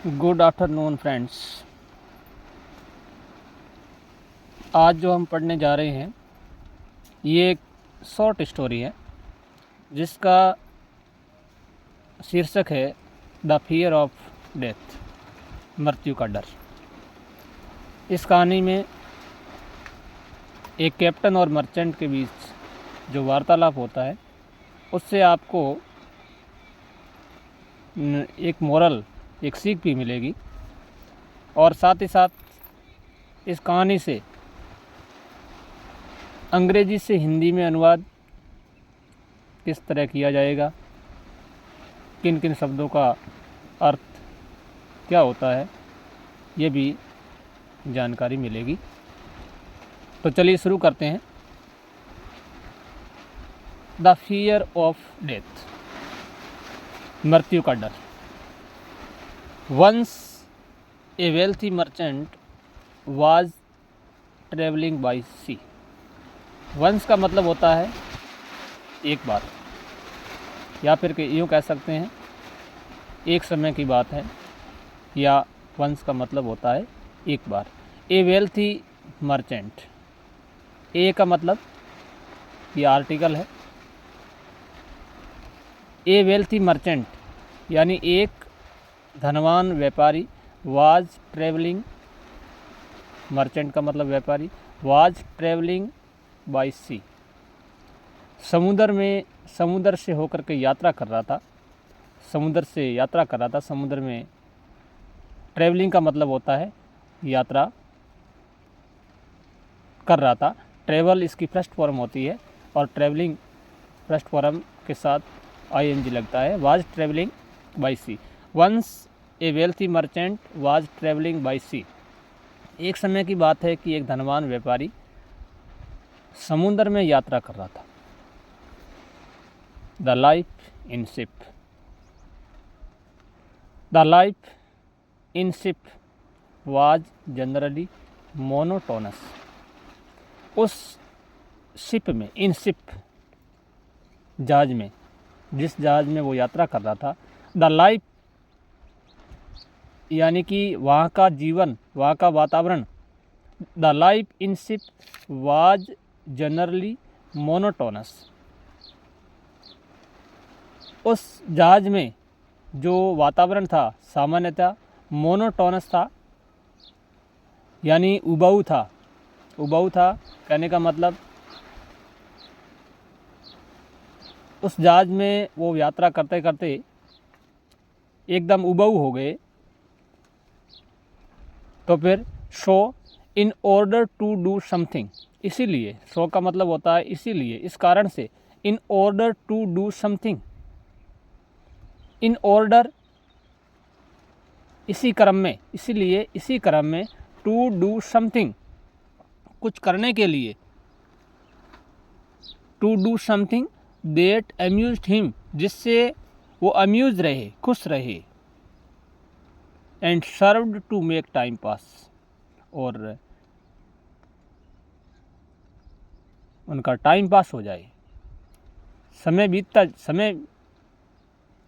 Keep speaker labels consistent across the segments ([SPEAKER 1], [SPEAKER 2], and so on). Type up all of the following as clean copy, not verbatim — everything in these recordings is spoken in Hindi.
[SPEAKER 1] Good afternoon friends. आज जो हम पढ़ने जा रहे हैं ये एक शॉर्ट स्टोरी है जिसका शीर्षक है द फियर ऑफ डेथ, मृत्यु का डर। इस कहानी में एक कैप्टन और मर्चेंट के बीच जो वार्तालाप होता है उससे आपको एक मोरल, एक सीख भी मिलेगी और साथ ही साथ इस कहानी से अंग्रेजी से हिंदी में अनुवाद किस तरह किया जाएगा, किन किन शब्दों का अर्थ क्या होता है, ये भी जानकारी मिलेगी। तो चलिए शुरू करते हैं। द फियर ऑफ डेथ, मृत्यु का डर। Once a wealthy merchant was travelling by sea. Once का मतलब होता है एक बार, या फिर यूँ कह सकते हैं एक समय की बात है, या वंस का मतलब होता है एक बार। ए वेल्थी मर्चेंट, ए का मतलब ये आर्टिकल है। ए वेल्थी मर्चेंट यानी एक धनवान व्यापारी, वाज ट्रेवलिंग, मर्चेंट का मतलब व्यापारी, वाज ट्रेवलिंग बाय सी, समुद्र से होकर के यात्रा कर रहा था। समुद्र में ट्रेवलिंग का मतलब होता है यात्रा कर रहा था। ट्रेवल इसकी फर्स्ट फॉर्म होती है और ट्रेवलिंग फर्स्ट फॉर्म के साथ ing लगता है। Was travelling by sea. Once a wealthy merchant was travelling by sea. एक समय की बात है कि एक धनवान व्यापारी समुद्र में यात्रा कर रहा था। The life in ship, the life in ship was generally monotonous. उस शिप में, इन शिप जहाज में, जिस जहाज में वो यात्रा कर रहा था, द लाइफ यानी कि वहाँ का जीवन, वहाँ का वातावरण, the life in ship was generally monotonous. उस जहाज में जो वातावरण था सामान्यतः मोनोटोनस था, यानी उबाऊ था। उबाऊ था कहने का मतलब उस जहाज में वो यात्रा करते करते एकदम उबाऊ हो गए। तो फिर so in order to do something, इसीलिए, शो का मतलब होता है इसीलिए, इस कारण से, in order to do something, in order इसी क्रम में, इसीलिए इसी क्रम में, टू डू समथिंग कुछ करने के लिए, to do something that amused him जिससे वो अम्यूज रहे, खुश रहे, and served to make time pass, और उनका टाइम पास हो जाए, समय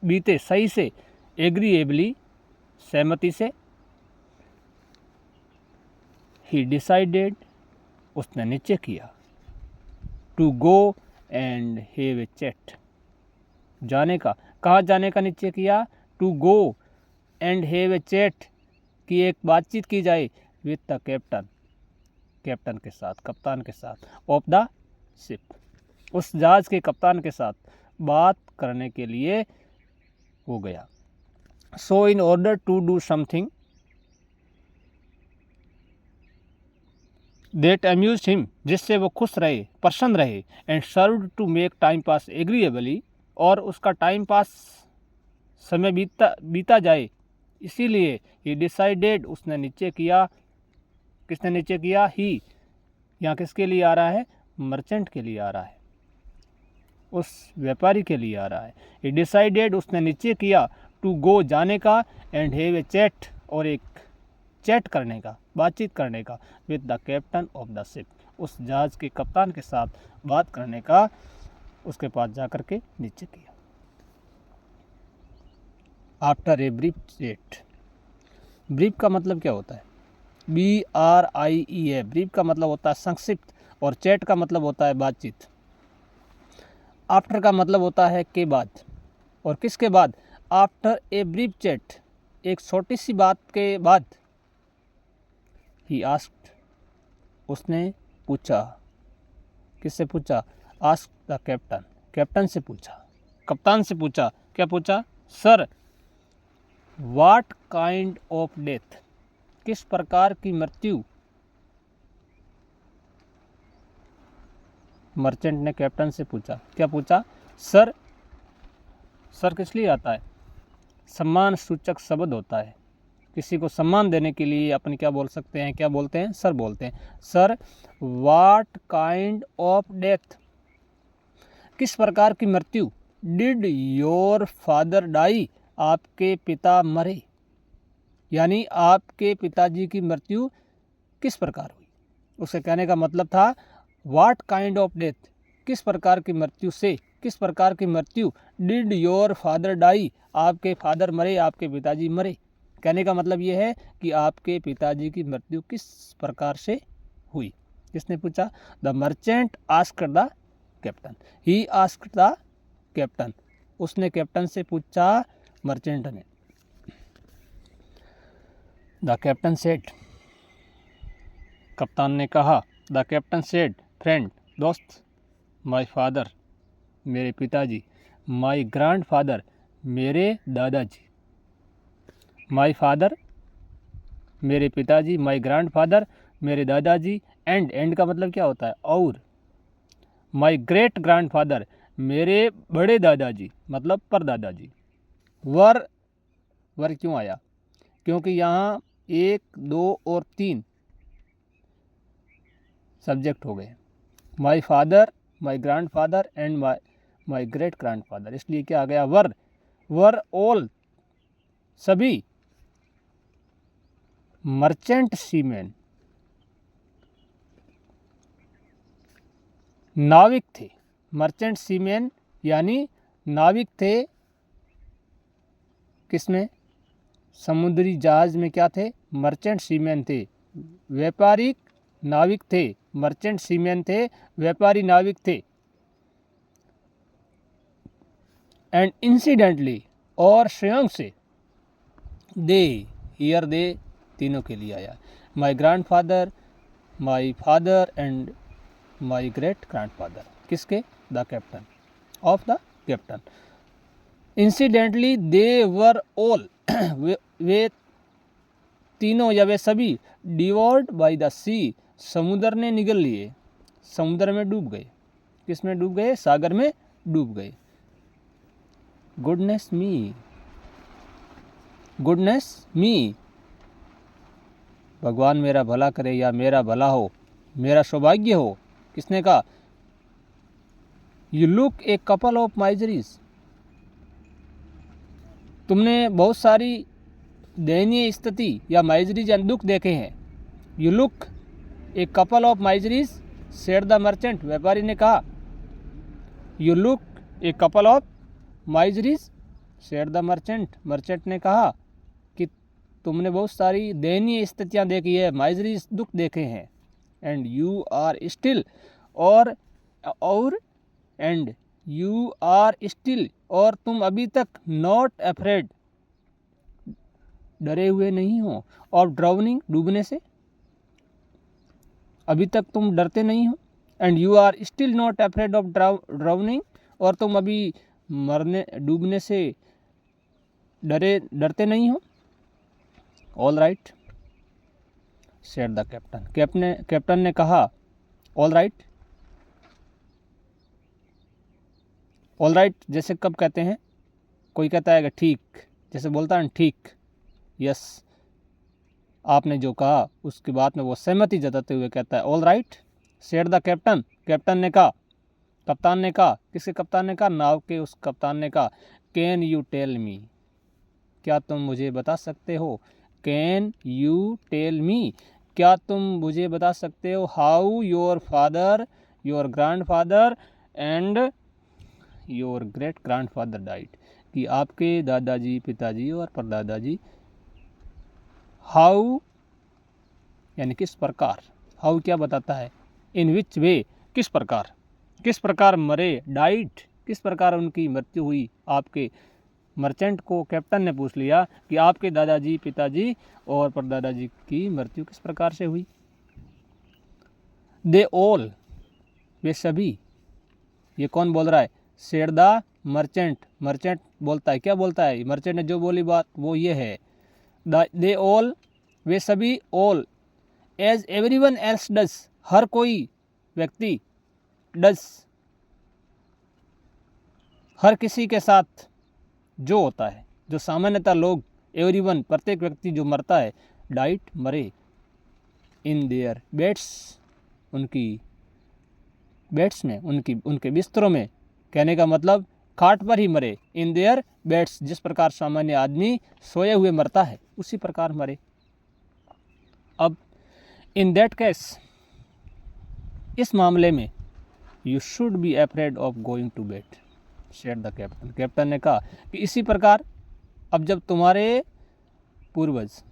[SPEAKER 1] बीते सही से, एग्रीएबली, सहमति से। ही डिसाइडेड, उसने निश्चय किया, to go and have a chat, जाने का, कहाँ जाने का निश्चय किया, to go and have a chat, कि एक बातचीत की जाए, विद द कैप्टन, कैप्टन के साथ, कप्तान के साथ, ऑफ द शिप, उस जहाज के कप्तान के साथ बात करने के लिए हो गया। So in order to do something that amused him जिससे वो खुश रहे, प्रसन्न रहे, and served to make time pass agreeably, और उसका टाइम पास, समय बीता जाए, इसीलिए ही डिसाइडेड, उसने निश्चय किया। किसने निश्चय किया? ही यहाँ किसके लिए आ रहा है? मर्चेंट के लिए आ रहा है, उस व्यापारी के लिए आ रहा है। ही डिसाइडेड, उसने निश्चय किया, टू गो, जाने का, एंड हैव ए चैट, और एक चैट करने का, बातचीत करने का, with the captain of the ship, उस जहाज के कप्तान के साथ बात करने का उसके पास जाकर के निश्चय किया। After a brief chat, brief का मतलब क्या होता है? BRIEF। ब्रीफ का मतलब होता है संक्षिप्त, और चैट का मतलब होता है बातचीत। आफ्टर का मतलब होता है के बाद, और किसके बाद? आफ्टर ए ब्रीफ चैट, एक छोटी सी बात के बाद। ही आस्क्ड, उसने पूछा। किससे पूछा? आस्क्ड द कैप्टन, कैप्टन से पूछा, कप्तान से पूछा। क्या पूछा? Sir what kind of death, किस प्रकार की मृत्यु? मर्चेंट ने कैप्टन से पूछा। क्या पूछा? सर, सर किस लिए आता है? सम्मान सूचक शब्द होता है। किसी को सम्मान देने के लिए अपन क्या बोल सकते हैं? क्या बोलते हैं? सर बोलते हैं। Sir what kind of death, किस प्रकार की मृत्यु? डिड योर फादर डाई, आपके पिता मरे, यानी आपके पिताजी की मृत्यु किस प्रकार हुई? उसे कहने का मतलब था व्हाट काइंड ऑफ डेथ, किस प्रकार की मृत्यु से, किस प्रकार की मृत्यु? डिड योर फादर डाई, आपके फादर मरे, आपके पिताजी मरे। कहने का मतलब ये है कि आपके पिताजी की मृत्यु किस प्रकार से हुई। किसने पूछा? The merchant asked the captain, he asked the captain, उसने कैप्टन से पूछा, मर्चेंट ने। द कैप्टन सेड, कप्तान ने कहा। द कैप्टन सेड, फ्रेंड, दोस्त। माई फादर, मेरे पिताजी। माई ग्रैंड फादर, मेरे दादाजी। माई फादर, मेरे पिताजी। माई ग्रैंड फादर, मेरे दादाजी। एंड का मतलब क्या होता है? और। माई ग्रेट ग्रैंड फादर, मेरे बड़े दादाजी, मतलब परदादाजी। वर क्यों आया? क्योंकि यहाँ 1, 2 और 3 सब्जेक्ट हो गए। My father, my grand father and my great grand father, इसलिए क्या आ गया? वर ऑल, सभी। मर्चेंट सीमेन, नाविक थे। मर्चेंट सीमेन यानी नाविक थे। किसमें? समुद्री जहाज में क्या थे? मर्चेंट सीमेन थे। व्यापारिक नाविक थे। मर्चेंट सीमेन थे, व्यापारी नाविक थे। एंड इंसिडेंटली, और स्वयं से। दे, हियर दे तीनों के लिए आया। My grandfather, my father and my great grandfather. किसके? The captain, of the captain. Incidentally they were all, वे तीनों या वे सभी। डिवोर्ड बाय द सी, समुद्र ने निगल लिए, समुद्र में डूब गए। किस में डूब गए? सागर में डूब गए। गुडनेस मी, गुडनेस मी, भगवान मेरा भला करे या मेरा भला हो, मेरा सौभाग्य हो। किसने कहा? You look a couple of miseries, तुमने बहुत सारी दयनीय स्थिति या माइजरीज या दुख देखे हैं। You look a couple of miseries, said the merchant, व्यापारी ने कहा। You look a couple of miseries, said the merchant, merchant ने कहा कि तुमने बहुत सारी दयनीय स्थितियाँ देखी है, माइजरीज दुख देखे हैं। एंड यू आर स्टिल, और एंड यू आर स्टिल, और तुम अभी तक नॉट अफ्रेड, डरे हुए नहीं हो। और ड्राउनिंग, डूबने से, अभी तक तुम डरते नहीं हो। And you are still not afraid of drowning, और तुम अभी डूबने से डरते नहीं हो। All right, said the captain, captain ने कहा। ऑल राइट, ऑल राइट जैसे कब कहते हैं? कोई कहता है कि ठीक, जैसे बोलता है ठीक, यस, आपने जो कहा उसकी बात में वो सहमति जताते हुए कहता है all right, said the captain, captain ने कहा। कप्तान ने कहा। किसके कप्तान ने कहा? नाव के उस कप्तान ने कहा। कैन यू टेल मी, क्या तुम मुझे बता सकते हो? कैन यू टेल मी, क्या तुम मुझे बता सकते हो? How your father, your grand father and your great grand father died, कि आपके दादाजी, पिताजी और परदादाजी, हाउ यानी किस प्रकार, हाउ क्या बताता है, इन विच वे किस प्रकार मरे, डाइड किस प्रकार उनकी मृत्यु हुई। आपके मर्चेंट को कैप्टन ने पूछ लिया कि आपके दादाजी, पिताजी और परदादाजी की मृत्यु किस प्रकार से हुई। दे ऑल वे सभी, ये कौन बोल रहा है, सेड द मर्चेंट, मर्चेंट बोलता है, क्या बोलता है मर्चेंट ने जो बोली बात वो ये है, दे ऑल वे सभी, ऑल एज एवरीवन एल्स डस हर कोई व्यक्ति, डस हर किसी के साथ जो होता है, जो सामान्यतः लोग, एवरीवन प्रत्येक व्यक्ति जो मरता है, डाइट मरे, इन देयर बेड्स उनकी बेड्स में, उनके बिस्तरों में, कहने का मतलब खाट पर ही मरे, इन देयर बेड्स जिस प्रकार सामान्य आदमी सोए हुए मरता है उसी प्रकार मरे। अब इन दैट केस इस मामले में you should be afraid of going to bed, said the captain, captain ने कहा कि इसी प्रकार अब जब तुम्हारे पूर्वज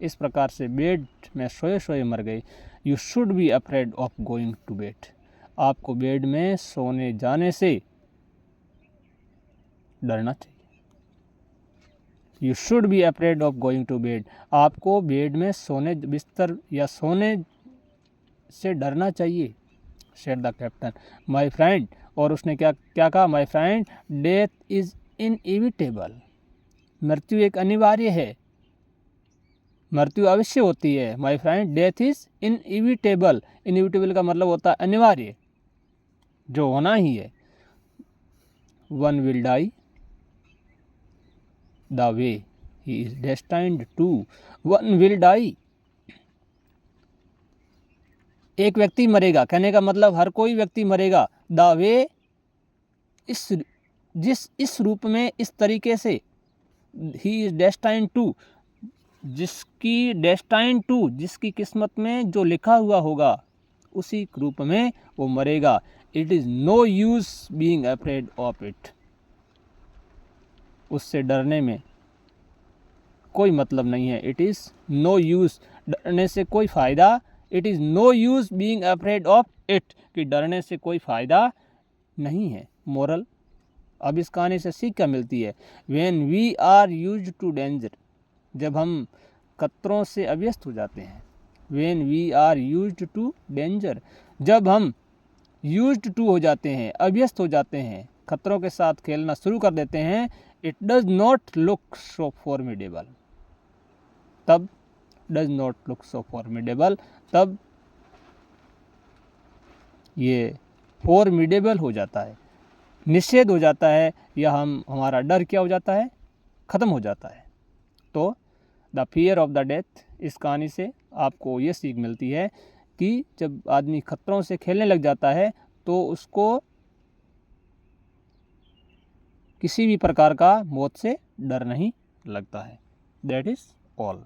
[SPEAKER 1] इस प्रकार से बेड में सोए सोए मर गए, you should be afraid of going to bed, आपको बेड में सोने जाने से डरना चाहिए। You should be afraid of going to bed, आपको बेड में सोने, बिस्तर या सोने से डरना चाहिए, said the captain my friend, और उसने क्या कहा, my friend death is inevitable, मृत्यु एक अनिवार्य है, मृत्यु अवश्य होती है। My friend death is inevitable, inevitable का मतलब होता है अनिवार्य, जो होना ही है। One will die the way he is destined to, one will die, एक व्यक्ति मरेगा, कहने का मतलब हर कोई व्यक्ति मरेगा, द वे इस रूप में, इस तरीके से, ही इज डेस्टाइन्ड टू जिसकी, डेस्टाइन्ड टू जिसकी किस्मत में जो लिखा हुआ होगा उसी रूप में वो मरेगा। It is no use being afraid of it, उससे डरने में कोई मतलब नहीं है। इट इज़ नो यूज, डरने से कोई फ़ायदा, it is no use being afraid of it, कि डरने से कोई फ़ायदा नहीं है। मोरल, अब इस कहानी से सीख क्या मिलती है, when we are used to danger, जब हम खतरों से अभ्यस्त हो जाते हैं, when we are used to danger, जब हम यूज्ड टू हो जाते हैं, अभ्यस्त हो जाते हैं, खतरों के साथ खेलना शुरू कर देते हैं, it does not look so formidable, तब does not look so formidable, तब ये फॉर्मिडेबल हो जाता है, निषेध हो जाता है, या हमारा डर क्या हो जाता है, ख़त्म हो जाता है। तो the fear of the death, इस कहानी से आपको ये सीख मिलती है कि जब आदमी खतरों से खेलने लग जाता है तो उसको किसी भी प्रकार का मौत से डर नहीं लगता है। That is all.